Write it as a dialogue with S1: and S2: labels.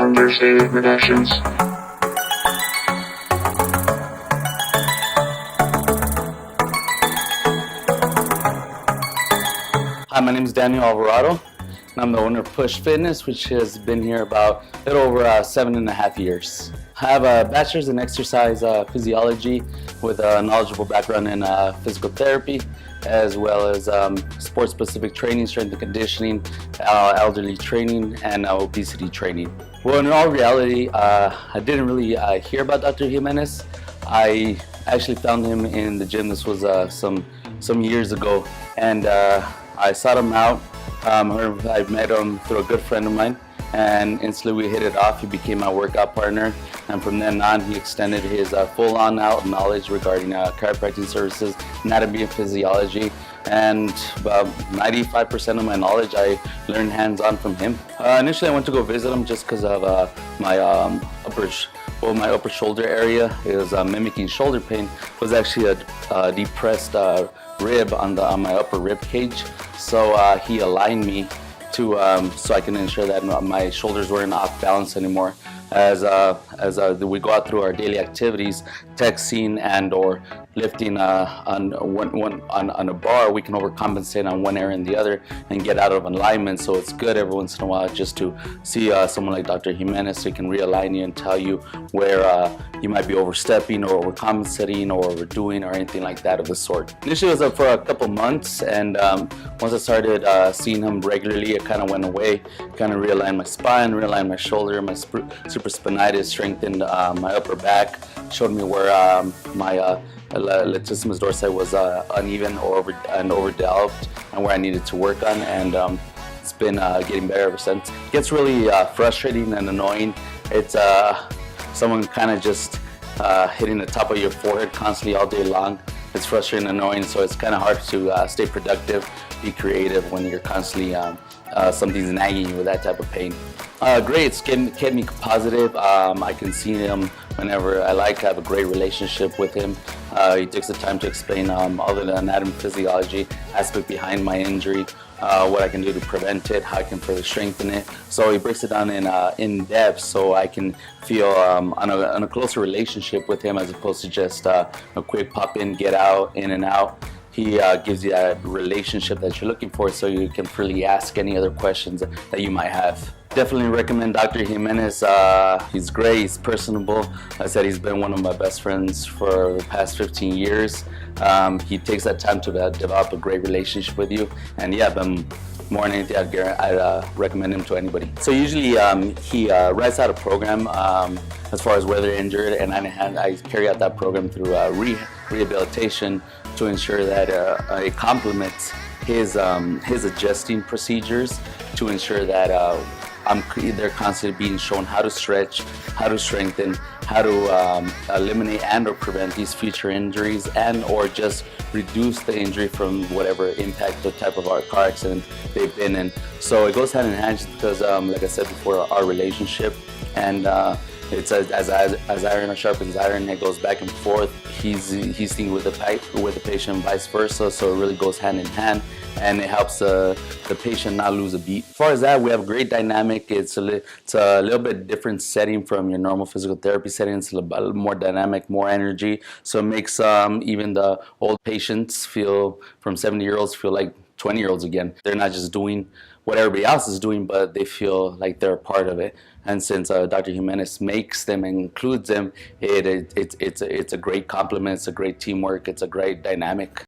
S1: from their stated productions.
S2: Hi, my name is Daniel Alvarado, and I'm the owner of Push Fitness, which has been here about a little over 7.5 years. I have a bachelor's in exercise physiology with a knowledgeable background in physical therapy, as well as sport-specific training, strength and conditioning, elderly training, and obesity training. Well, in all reality, I didn't really hear about Dr. Jimenez. I actually found him in the gym. This was some years ago, and I sought him out. I met him through a good friend of mine, and instantly we hit it off. He became my workout partner, and from then on he extended his full-on out knowledge regarding chiropractic services, anatomy and physiology, and about 95% of my knowledge I learned hands-on from him. Initially I went to go visit him just because of my upper shoulder area. It was mimicking shoulder pain. It was actually a depressed rib on my upper rib cage, so he aligned me to so I can ensure that my shoulders weren't off balance anymore. As we go out through our daily activities, texting and or lifting on a bar, we can overcompensate on one area and the other and get out of alignment. So it's good every once in a while just to see someone like Dr. Jimenez, so he can realign you and tell you where you might be overstepping or overcompensating or overdoing or anything like that of the sort. Initially it was for a couple months, and once I started seeing him regularly, it kind of went away. Kind of realigned my spine, realigned my shoulder, my supraspinatus, strengthened my upper back, showed me where my latissimus dorsi was uneven or overdeveloped, and where I needed to work on, and it's been getting better ever since. It gets really frustrating and annoying. It's someone kind of just hitting the top of your forehead constantly all day long. It's frustrating and annoying, so it's kind of hard to stay productive, be creative when you're constantly something's nagging you with that type of pain. Great, it's kept me positive. I can see him whenever I like. I have a great relationship with him. He takes the time to explain all the anatomy, physiology aspect behind my injury, what I can do to prevent it, how I can further strengthen it. So he breaks it down in depth, so I can feel on a closer relationship with him, as opposed to just a quick pop in, get out, in and out. He gives you that relationship that you're looking for, so you can freely ask any other questions that you might have. Definitely recommend Dr. Jimenez. He's great, he's personable. I said he's been one of my best friends for the past 15 years. He takes that time to develop a great relationship with you, and yeah, more than anything, I'd recommend him to anybody. So usually he writes out a program as far as where they're injured, and I carry out that program through rehabilitation to ensure that it complements his adjusting procedures, to ensure that they're constantly being shown how to stretch, how to strengthen, how to eliminate and or prevent these future injuries, and or just reduce the injury from whatever impact or type of car accident they've been in. So it goes hand in hand because, like I said before, our relationship, and it's as iron sharpens iron. It goes back and forth. He's seeing with the patient, vice versa. So it really goes hand in hand, and it helps the patient not lose a beat. As far as that, we have a great dynamic. It's a little bit different setting from your normal physical therapy setting. It's a little more dynamic, more energy. So it makes even the old patients feel, from 70-year-olds, feel like 20-year-olds again. They're not just doing what everybody else is doing, but they feel like they're a part of it. And since Dr. Jimenez makes them and includes them, it's a great compliment, it's a great teamwork, it's a great dynamic.